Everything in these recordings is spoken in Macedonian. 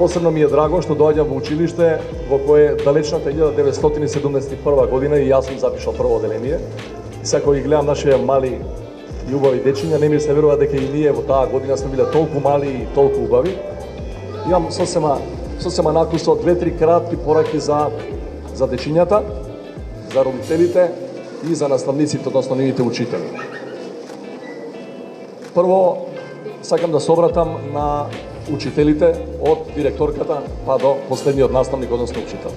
Посебно ми е драго што доаѓам во училиште во кое далечната 1971 година и јас сум запишал прво оделение. И сега кога ги гледам нашите мали и убави дечиња, не ми се верува дека и ние во таа година сме биле толку мали и толку убави. Имам сосема накусо 2-3 кратки пораки за дечињата, за родителите и за наставниците, односно нивните учители. Прво, сакам да се обратам на учителите од директорката па до последниот наставник, односно учител.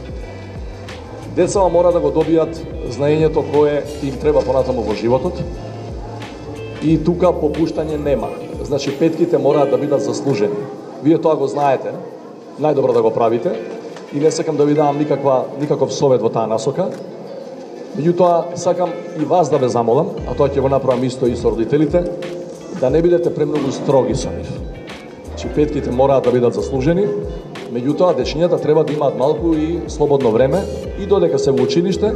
Децава мора да го добијат знаењето кое им треба понатаму во животот и тука попуштање нема. Значи, петките мораат да бидат заслужени. Вие тоа го знаете, најдобро да го правите и не сакам да ви давам никаков совет во таа насока. Меѓутоа, сакам и вас да ве замолам, а тоа ќе го направам исто и со родителите, да не бидете премногу строги со нив. Че петките мораат да бидат заслужени, меѓутоа дечињата треба да имаат малку и слободно време и додека се во училиште,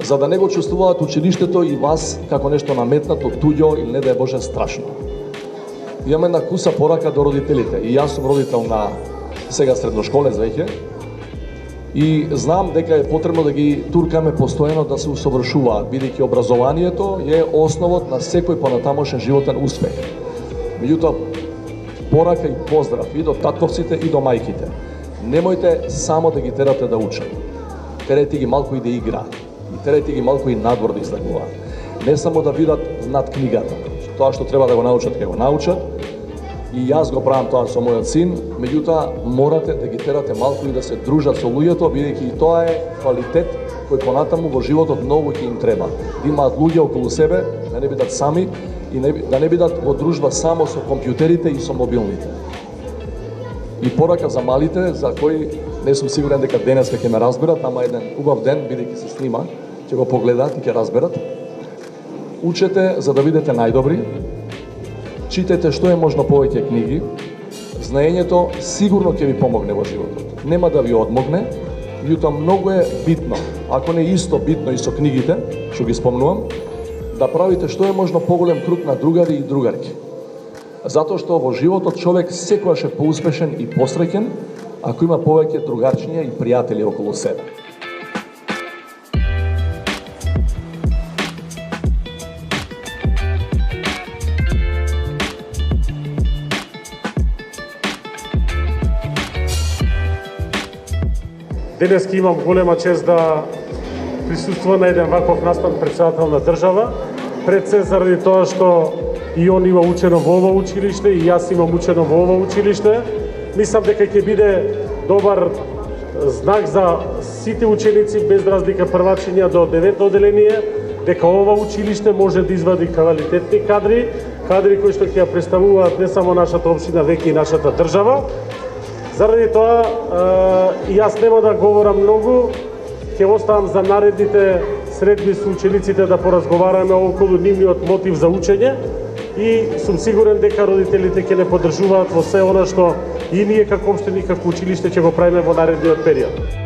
за да не го чувствуваат училиштето и вас како нешто наметнато, туѓо или не да е Боже страшно. Имам една куса порака до родителите и јас сум родител на сега средношколец веќе и знам дека е потребно да ги туркаме постојано да се усовршуваат, бидејќи образованието е основот на секој понатамошен животен успех. Меѓутоа, порака и поздрав и до татковците и до мајките. Немојте само да ги терате да учат. Терете ги малку и да играат. И терете ги малку и надвор да излегуваат. Не само да видат над книгата. Тоа што треба да го научат, ќе го научат. И јас го правам тоа со мојот син, меѓутоа морате да ги терате малку и да се дружат со луѓето, бидејќи и тоа е квалитет кој понатаму во животот многу ќе им треба. Да имаат луѓе околу себе, да не бидат сами и да не бидат во дружба само со компјутерите и со мобилните. И порака за малите, за кои не сум сигурен дека денеска ќе ме разберат, ама еден убав ден, бидејќи се снима, ќе го погледаат и ќе разберат. Учете за да бидете најдобри, читете што е можно повеќе книги, знаењето сигурно ќе ви помогне во животот. Нема да ви одмогне, меѓутоа многу е битно, ако не исто битно и со книгите, што ги спомнувам, да правите што е можно поголем круг на другари и другарки. Затоа што во животот човек секогаш е поуспешен и посреќен ако има повеќе другарчиња и пријатели околу себе. Денеска имам голема чест да присуствувам на еден ваков настан председател на држава, пред се заради тоа што и он има учено во ова училиште и јас имам учено во ова училиште. Мислам дека ќе биде добар знак за сите ученици без разлика првачиња до 9 оделение, дека ова училиште може да извади квалитетни кадри кои што ќе ја представуваат не само нашата општина, веќе и нашата држава. Заради тоа јас нема да говорам многу, ќе оставам за наредните средби со учениците да поразговараме околу нивниот мотив за учење и сум сигурен дека родителите ќе не поддржуваат во се она што и ние како општина и како училиште ќе го правиме во наредниот период.